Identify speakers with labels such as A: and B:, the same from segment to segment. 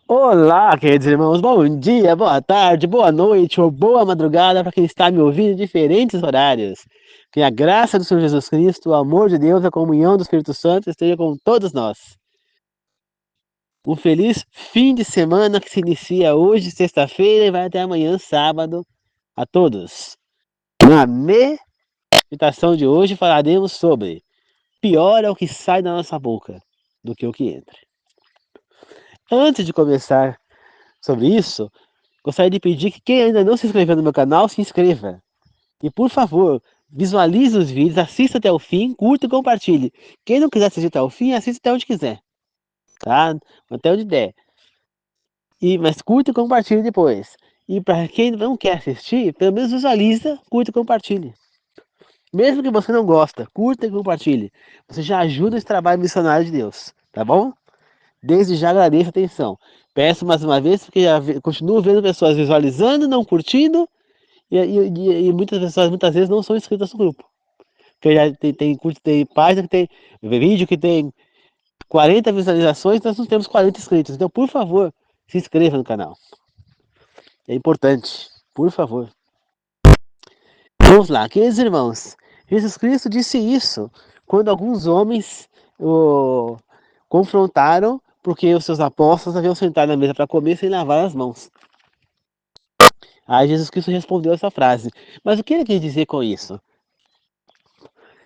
A: Olá, queridos irmãos, bom dia, boa tarde, boa noite ou boa madrugada para quem está me ouvindo em diferentes horários. Que a graça do Senhor Jesus Cristo, o amor de Deus, a comunhão do Espírito Santo esteja com todos nós. Um feliz fim de semana que se inicia hoje, sexta-feira, e vai até amanhã, sábado, a todos. Na meditação de hoje falaremos sobre pior é o que sai da nossa boca do que o que entra. Antes de começar sobre isso, gostaria de pedir que quem ainda não se inscreveu no meu canal, se inscreva. E por favor, visualize os vídeos, assista até o fim, curta e compartilhe. Quem não quiser assistir até o fim, assista até onde quiser, tá? Até onde der. Mas curta e compartilhe depois. E para quem não quer assistir, pelo menos visualiza, curta e compartilhe. Mesmo que você não gosta, curta e compartilhe. Você já ajuda esse trabalho missionário de Deus, tá bom? Desde já agradeço a atenção. Peço mais uma vez, porque continuo vendo pessoas visualizando, não curtindo, e muitas pessoas muitas vezes não são inscritas no grupo. Porque já tem página que tem vídeo que tem 40 visualizações, nós não temos 40 inscritos. Então, por favor, se inscreva no canal. É importante. Por favor. Vamos lá, queridos irmãos. Jesus Cristo disse isso quando alguns homens o confrontaram porque os seus apóstolos haviam sentado na mesa para comer sem lavar as mãos. Aí Jesus Cristo respondeu essa frase. Mas o que ele quis dizer com isso?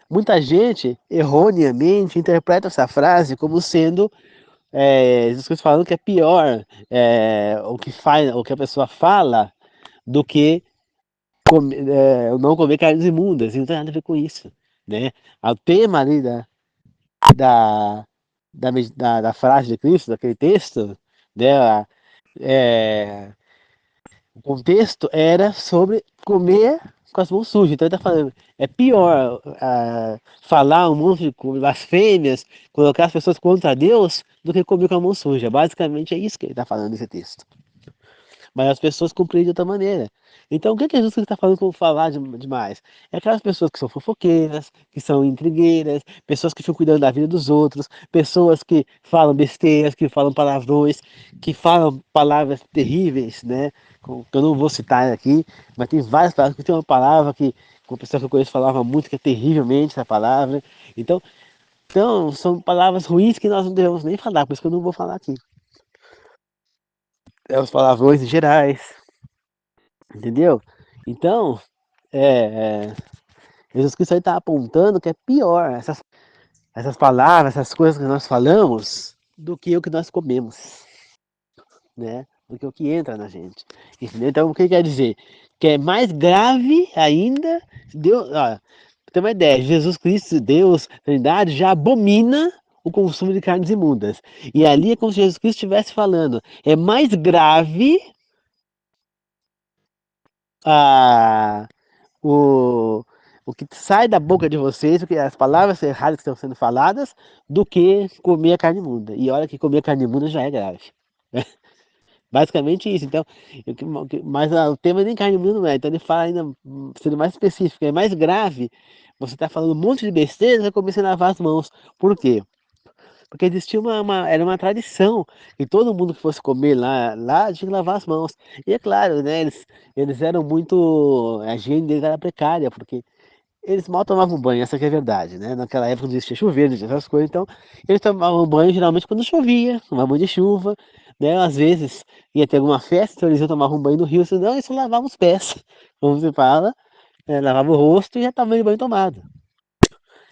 A: Muita gente, erroneamente, interpreta essa frase como sendo Jesus Cristo falando que é pior o que a pessoa fala do que não comer carnes imundas. E não tem nada a ver com isso. Né? O tema ali da, da frase de Cristo, daquele texto, né, é, o contexto era sobre comer com as mãos sujas. Então ele está falando, é pior falar um monte de blasfêmias, colocar as pessoas contra Deus, do que comer com a mão suja. Basicamente é isso que ele está falando nesse texto. Mas as pessoas compreendem de outra maneira. Então, o que Jesus está falando com falar demais? É aquelas pessoas que são fofoqueiras, que são intrigueiras, pessoas que ficam cuidando da vida dos outros, pessoas que falam besteiras, que falam palavrões, que falam palavras terríveis, né? Que eu não vou citar aqui, mas tem várias palavras, que tem uma palavra que uma pessoa que eu conheço falava muito, que é terrivelmente essa palavra. Então, são palavras ruins que nós não devemos nem falar, por isso que eu não vou falar aqui. É os palavrões em gerais, entendeu? Então, é, é, Jesus Cristo aí está apontando que é pior essas palavras, essas coisas que nós falamos, do que o que nós comemos, né? Do que o que entra na gente. Entendeu? Então, o que quer dizer? Que é mais grave ainda, Deus, ó, pra ter uma ideia, Jesus Cristo, Deus, Trindade, já abomina o consumo de carnes imundas. E ali é como se Jesus Cristo estivesse falando, é mais grave a o, o que sai da boca de vocês, as palavras erradas que estão sendo faladas, do que comer a carne imunda. E olha que comer carne imunda já é grave. Basicamente isso. Então, mas o tema nem carne imunda não é. Então ele fala ainda, sendo mais específico, é mais grave. Você está falando um monte de besteira, você começa a lavar as mãos. Por quê? Porque existia era uma tradição, e todo mundo que fosse comer lá tinha que lavar as mãos. E é claro, né, eles eram muito, a higiene deles era precária, porque eles mal tomavam banho, essa que é a verdade, né? Naquela época não existia chuveiro, não existia essas coisas, então eles tomavam banho geralmente quando chovia, tomavam banho de chuva, né? Às vezes ia ter alguma festa, então eles iam tomar um banho no rio, senão eles só lavavam os pés, como se fala, lavava o rosto e já estava de banho tomado,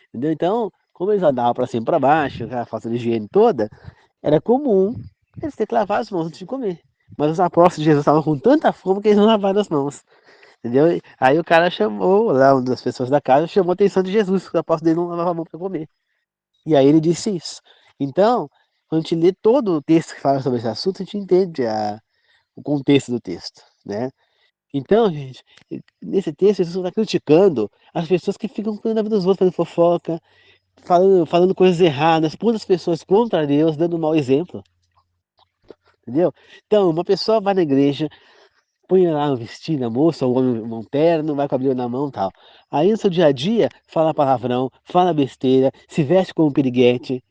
A: entendeu? Então, como eles andavam para cima e para baixo, aquela falta de higiene toda, era comum eles terem que lavar as mãos antes de comer. Mas os apóstolos de Jesus estavam com tanta fome que eles não lavaram as mãos. Entendeu? Aí o cara chamou, lá uma das pessoas da casa, chamou a atenção de Jesus, que o apóstolo dele não lavava a mão para comer. E aí ele disse isso. Então, quando a gente lê todo o texto que fala sobre esse assunto, a gente entende o contexto do texto, né? Então, gente, nesse texto, Jesus está criticando as pessoas que ficam cuidando da vida dos outros, fazendo fofoca, falando coisas erradas, pondo as pessoas contra Deus, dando um mau exemplo, entendeu? Então, uma pessoa vai na igreja, põe lá um vestido na moça, ou um terno, vai com a Bíblia na mão e tal. Aí no seu dia a dia, fala palavrão, fala besteira, se veste como um piriguete.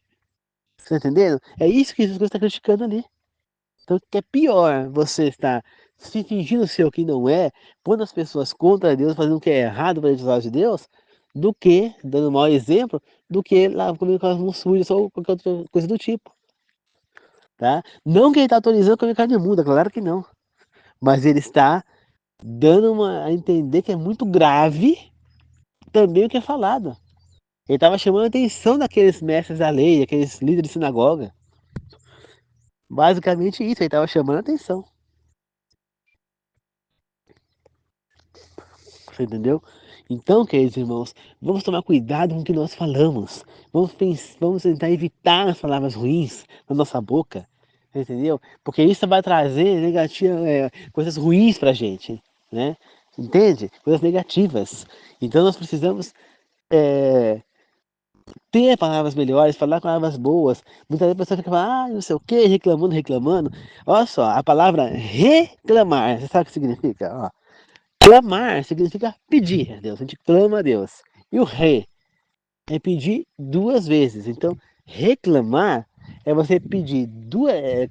A: Você tá entendendo? É isso que Jesus está criticando ali. Então, o que é pior, você está se fingindo ser o que não é, pondo as pessoas contra Deus, fazendo o que é errado para os olhos de Deus, do que, dando um mau exemplo, do que lá comendo com as mãos sujas ou qualquer outra coisa do tipo, tá? Não que ele está autorizando comer carne imunda, claro que não. Mas ele está dando a entender que é muito grave também o que é falado. Ele estava chamando a atenção daqueles mestres da lei, aqueles líderes de sinagoga. Basicamente isso, ele estava chamando a atenção. Você entendeu? Então, queridos irmãos, vamos tomar cuidado com o que nós falamos. Vamos tentar evitar as palavras ruins na nossa boca. Entendeu? Porque isso vai trazer coisas ruins pra gente. Né? Entende? Coisas negativas. Então nós precisamos é, ter palavras melhores, falar palavras boas. Muitas vezes a pessoa fica falando, não sei o que, reclamando, reclamando. Olha só, a palavra reclamar, você sabe o que significa? Ó, clamar significa pedir a Deus, a gente clama a Deus. E o é pedir duas vezes. Então, reclamar é você pedir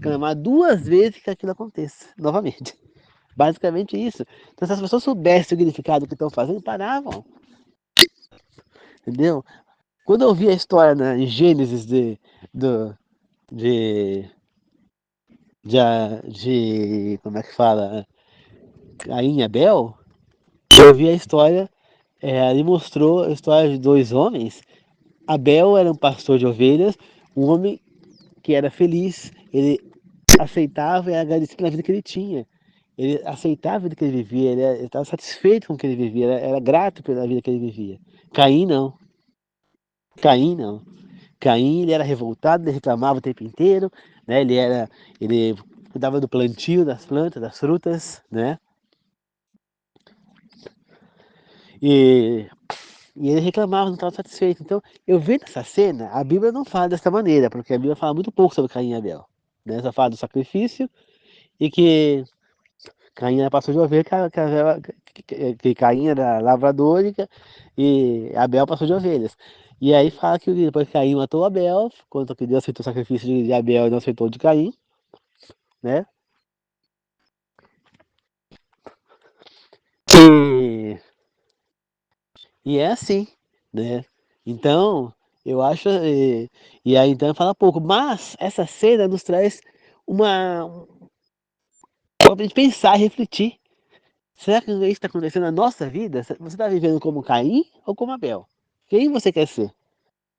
A: clamar duas vezes que aquilo aconteça novamente. Basicamente isso. Então, se as pessoas soubessem o significado do que estão fazendo, paravam. Entendeu? Quando eu vi a história em Gênesis do, de, como é que fala? Caim e Abel, eu vi a história, ali mostrou a história de dois homens. Abel era um pastor de ovelhas, um homem que era feliz, ele aceitava e agradecido pela vida que ele tinha. Ele aceitava a vida que ele vivia, ele estava satisfeito com o que ele vivia, era grato pela vida que ele vivia. Caim não. Caim não. Caim, ele era revoltado, ele reclamava o tempo inteiro, né? Ele cuidava do plantio das plantas, das frutas, né? E, e ele reclamava, não estava satisfeito. Então, eu vendo essa cena, a Bíblia não fala dessa maneira, porque a Bíblia fala muito pouco sobre Caim e Abel, né? Só fala do sacrifício e que Caim era pastor de ovelha, que Caim era lavrador e Abel pastor de ovelhas. E aí fala que depois que Caim matou Abel, conta que Deus aceitou o sacrifício de Abel e não aceitou o de Caim, né? E, e é assim, né? Então, eu acho. E aí então fala pouco. Mas essa cena nos traz uma. Pra gente pensar, refletir. Será que isso está acontecendo na nossa vida? Você está vivendo como Caim ou como Abel? Quem você quer ser?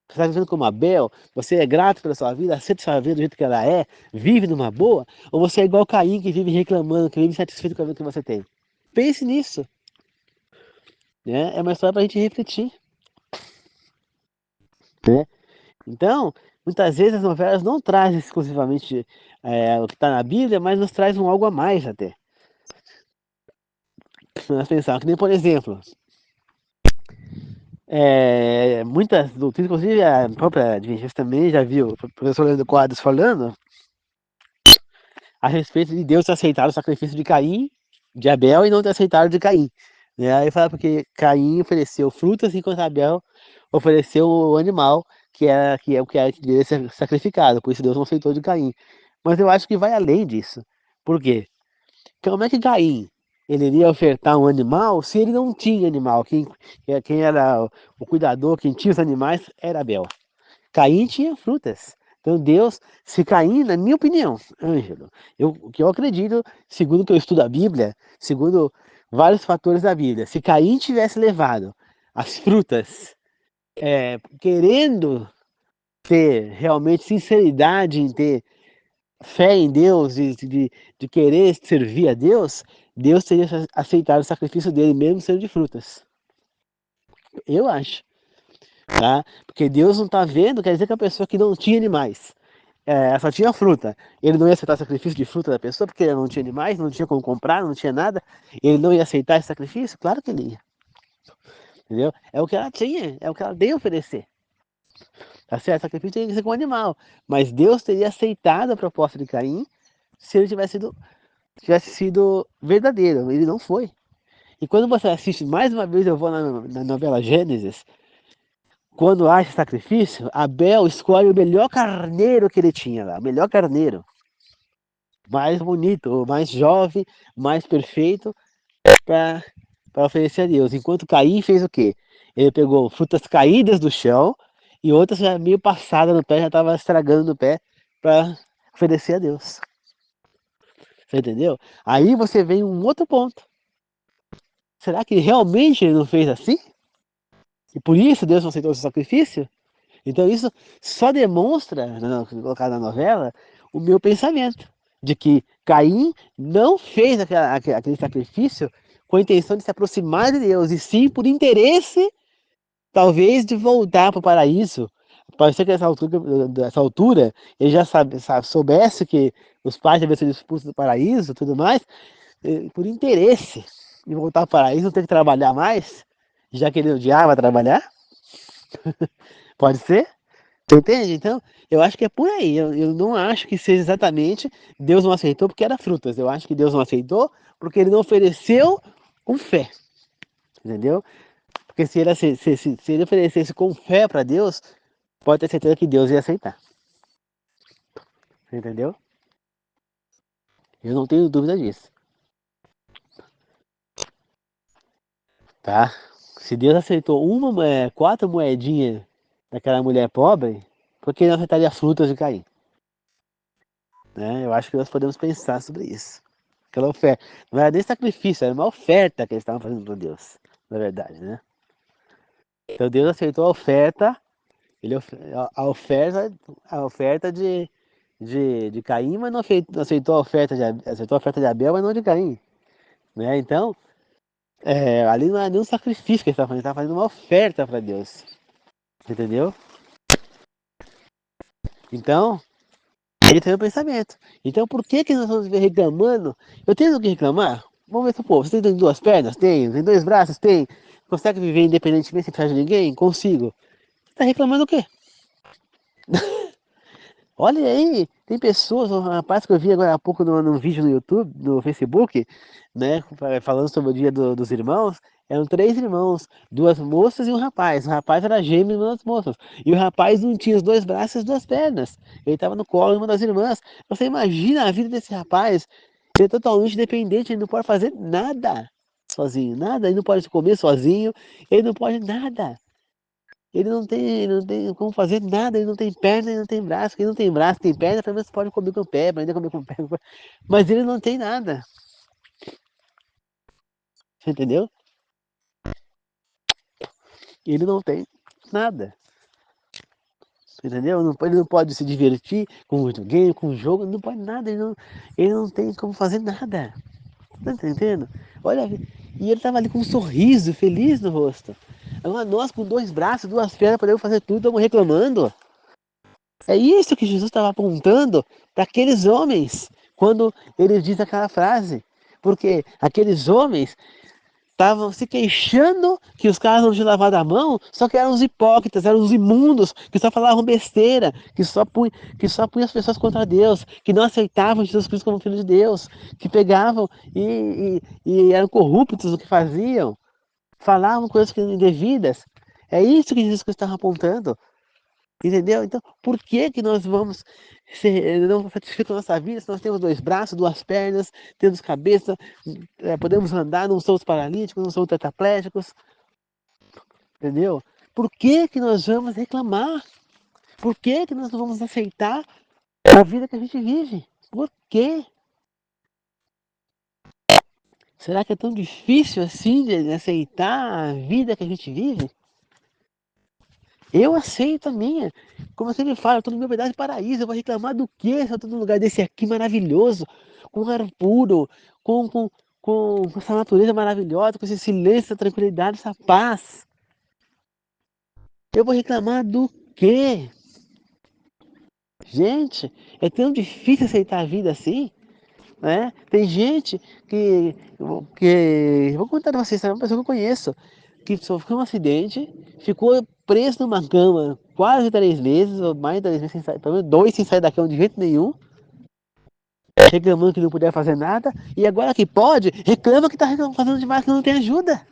A: Você está vivendo como Abel? Você é grato pela sua vida, aceita sua vida do jeito que ela é, vive numa boa? Ou você é igual Caim, que vive reclamando, que vive insatisfeito com a vida que você tem? Pense nisso, né? É uma história para a gente refletir, né? Então, muitas vezes as novelas não trazem exclusivamente o que está na Bíblia, mas nos traz algo a mais até. Nós pensamos que nem, por exemplo, muitas doutrinas, inclusive a própria Adventista também já viu o professor Leandro Quadros falando a respeito de Deus ter aceitado o sacrifício de Caim, de Abel, e não ter aceitado de Caim. Né? Aí fala porque Caim ofereceu frutas, enquanto Abel ofereceu o animal, que é o que deveria ser sacrificado, por isso Deus não aceitou de Caim. Mas eu acho que vai além disso. Por quê? Como é que Caim ele iria ofertar um animal se ele não tinha animal? Quem era o cuidador, quem tinha os animais, era Abel. Caim tinha frutas. Então Deus, se Caim, na minha opinião, Ângelo, o que eu acredito, segundo o que eu estudo a Bíblia, segundo vários fatores da Bíblia, se Caim tivesse levado as frutas, querendo ter realmente sinceridade em ter fé em Deus, de querer servir a Deus, Deus teria aceitado o sacrifício dele, mesmo sendo de frutas. Eu acho, tá? Porque Deus não está vendo, quer dizer que a pessoa que não tinha animais, só tinha fruta. Ele não ia aceitar o sacrifício de fruta da pessoa, porque ele não tinha animais, não tinha como comprar, não tinha nada. Ele não ia aceitar esse sacrifício? Claro que ele ia. Entendeu? É o que ela tinha, é o que ela deu a oferecer. Tá certo? O sacrifício tinha que ser com um animal. Mas Deus teria aceitado a proposta de Caim se ele tivesse sido verdadeiro. Ele não foi. E quando você assiste, mais uma vez eu vou na novela Gênesis, quando há esse sacrifício, Abel escolhe o melhor carneiro que ele tinha lá, o melhor carneiro. mais bonito, mais jovem, mais perfeito para oferecer a Deus. Enquanto Caim fez o quê? Ele pegou frutas caídas do chão e outras já meio passadas no pé, já estava estragando no pé para oferecer a Deus. Você entendeu? Aí você vem um outro ponto. Será que realmente ele não fez assim? E por isso Deus não aceitou o seu sacrifício? Então isso só demonstra, colocar na novela, o meu pensamento de que Caim não fez aquele sacrifício com a intenção de se aproximar de Deus, e sim por interesse, talvez, de voltar para o paraíso. Pode ser que nessa altura ele já soubesse que os pais deveriam ser expulsos do paraíso e tudo mais, por interesse de voltar para o paraíso, não ter que trabalhar mais, já que ele odiava trabalhar. Pode ser? Entende? Então, eu acho que é por aí. Eu não acho que seja exatamente Deus não aceitou porque era frutas. Eu acho que Deus não aceitou porque ele não ofereceu com fé. Entendeu? Porque se ele oferecesse com fé para Deus, pode ter certeza que Deus ia aceitar. Entendeu? Eu não tenho dúvida disso. Tá? Se Deus aceitou 4 moedinhas daquela mulher pobre, por que não aceitaria frutas de Caim? Né? Eu acho que nós podemos pensar sobre isso. Aquela oferta. Não era nem sacrifício, era uma oferta que eles estavam fazendo para Deus, na verdade, né? Então Deus aceitou a oferta, a oferta de Caim, mas não aceitou aceitou a oferta de Abel, mas não de Caim. Né? Então, ali não era nenhum sacrifício que ele estava fazendo uma oferta para Deus. Entendeu? Então, ele tem o pensamento. Então, por que nós vamos ver reclamando? Eu tenho o que reclamar? Vamos ver se o povo, você tem 2 pernas? Tenho. Tem 2 braços? Tem. Consegue viver independentemente sem precisar de ninguém? Consigo. Você tá reclamando o quê? Olha aí, tem pessoas, um rapaz que eu vi agora há pouco num vídeo no YouTube, no Facebook, né, falando sobre o dia dos irmãos. Eram 3 irmãos, 2 moças e um rapaz. O rapaz era gêmeo de uma das moças. E o rapaz não tinha os 2 braços e as 2 pernas. Ele estava no colo de uma das irmãs. Você imagina a vida desse rapaz? Ele é totalmente dependente, ele não pode fazer nada sozinho, nada. Ele não pode comer sozinho, ele não pode nada. Ele não tem como fazer nada, ele não tem perna, ele não tem braço. Quem não tem braço, tem perna, pelo menos pode comer com o pé, ainda comer com o pé. Mas ele não tem nada. Você entendeu? Ele não tem nada. Entendeu? Ele não pode se divertir com o videogame, com o jogo, não pode nada, ele não tem como fazer nada. Tá entendendo? Olha, e ele tava ali com um sorriso feliz no rosto. Agora nós com 2 braços, 2 pernas, podemos fazer tudo, estamos reclamando. É isso que Jesus estava apontando para aqueles homens quando ele diz aquela frase. Porque aqueles homens estavam se queixando que os caras não tinham lavado a mão, só que eram os hipócritas, eram os imundos, que só falavam besteira, que só punham as pessoas contra Deus, que não aceitavam Jesus Cristo como Filho de Deus, que pegavam e eram corruptos no que faziam, falavam coisas indevidas. É isso que Jesus Cristo estava apontando. Entendeu? Então, por que que nós vamos não satisfeitos com a nossa vida se nós temos 2 braços, 2 pernas, temos cabeça, podemos andar, não somos paralíticos, não somos tetraplégicos, entendeu? Por que que nós vamos reclamar? Por que que nós não vamos aceitar a vida que a gente vive? Por quê? Será que é tão difícil assim de aceitar a vida que a gente vive? Eu aceito a minha. Como você me fala, eu estou no meu pedaço de paraíso. Eu vou reclamar do quê se eu estou num lugar desse aqui maravilhoso, com ar puro, com, com, com essa natureza maravilhosa, com esse silêncio, essa tranquilidade, essa paz. Eu vou reclamar do quê? Gente, é tão difícil aceitar a vida assim, né? Tem gente que vou contar pra vocês, é uma pessoa que eu conheço, que sofreu um acidente, ficou preso numa cama quase 3 meses, ou mais de 3 meses, sem sair, pelo menos 2 sem sair da cama de jeito nenhum, reclamando que não podia fazer nada, e agora que pode, reclama que está fazendo demais, que não tem ajuda.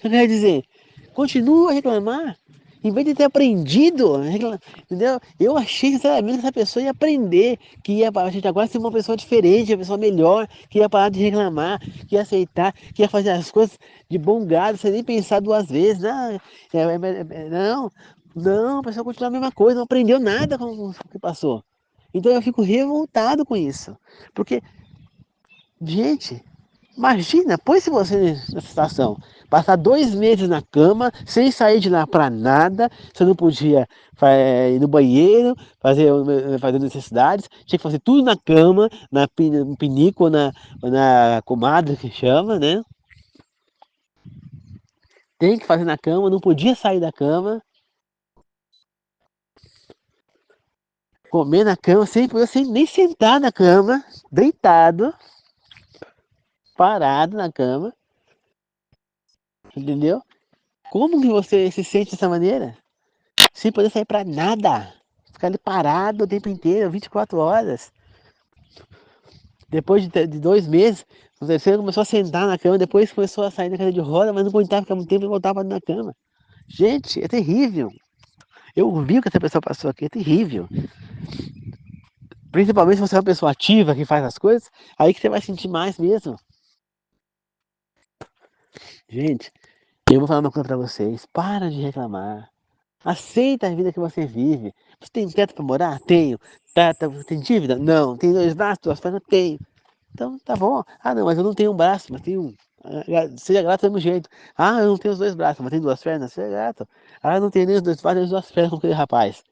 A: Quer dizer, continua a reclamar, Em vez de ter aprendido, entendeu? Eu achei sinceramente que essa pessoa ia aprender, que ia a gente agora ser uma pessoa diferente, uma pessoa melhor, que ia parar de reclamar, que ia aceitar, que ia fazer as coisas de bom grado, sem nem pensar duas vezes. Não, não, a pessoa continua a mesma coisa, não aprendeu nada com o que passou. Então eu fico revoltado com isso. Porque, gente, imagina, põe-se você nessa situação. Passar 2 meses na cama, sem sair de lá pra nada, você não podia ir no banheiro, fazer necessidades, tinha que fazer tudo na cama, no pinico, na comadre que chama, né? Tem que fazer na cama, não podia sair da cama, comer na cama, sem poder nem sentar na cama, deitado, parado na cama, entendeu? Como que você se sente dessa maneira? Sem poder sair pra nada. Ficar ali parado o tempo inteiro, 24 horas. Depois de 2 meses, o terceiro começou a sentar na cama, depois começou a sair da cadeira de roda, mas não aguentava ficar muito tempo e voltava na cama. Gente, é terrível. Eu vi o que essa pessoa passou aqui, é terrível. Principalmente se você é uma pessoa ativa que faz as coisas, aí que você vai sentir mais mesmo. Gente, eu vou falar uma coisa pra vocês. Para de reclamar. Aceita a vida que você vive. Você tem teto para morar? Tenho. Você tem dívida? Não. Tem 2 braços, 2 pernas? Tenho. Então tá bom. Ah, não, mas eu não tenho um braço, mas tenho um. Seja grato do mesmo jeito. Ah, eu não tenho os 2 braços, mas tenho 2 pernas? Seja grato. Ah, eu não tenho nem os 2 braços, nem as 2 pernas como aquele rapaz.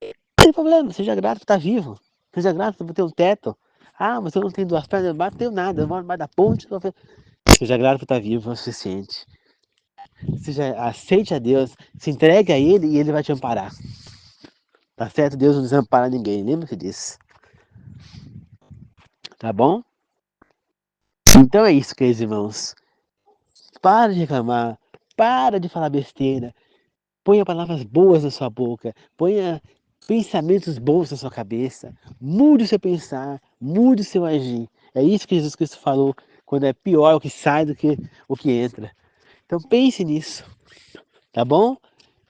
A: Não tem problema, seja grato por estar vivo. Seja grato por ter um teto. Ah, mas eu não tenho 2 pernas, eu não tenho nada, eu moro embaixo da ponte. Seja grato por estar vivo, é o suficiente. Seja, aceite a Deus, se entregue a Ele e Ele vai te amparar. Tá certo? Deus não desampara ninguém, lembra-se disso. Tá bom? Então é isso, queridos irmãos. Para de reclamar, para de falar besteira, ponha palavras boas na sua boca, ponha pensamentos bons na sua cabeça, mude o seu pensar, mude o seu agir. É isso que Jesus Cristo falou, quando é pior o que sai do que o que entra. Então pense nisso, tá bom?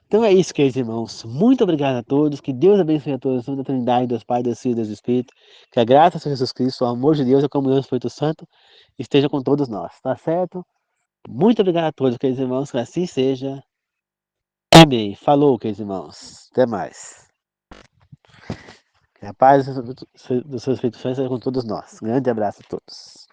A: Então é isso, queridos irmãos. Muito obrigado a todos. Que Deus abençoe a todos. Em nome da Trindade, Deus Pai, Deus Filho, Deus Espírito. Que a graça de Jesus Cristo, o amor de Deus e a comunhão do Espírito Santo esteja com todos nós. Tá certo? Muito obrigado a todos, queridos irmãos. Que assim seja. Amém. Falou, queridos irmãos. Até mais. Que a paz do seu Espírito Santo seja com todos nós. Grande abraço a todos.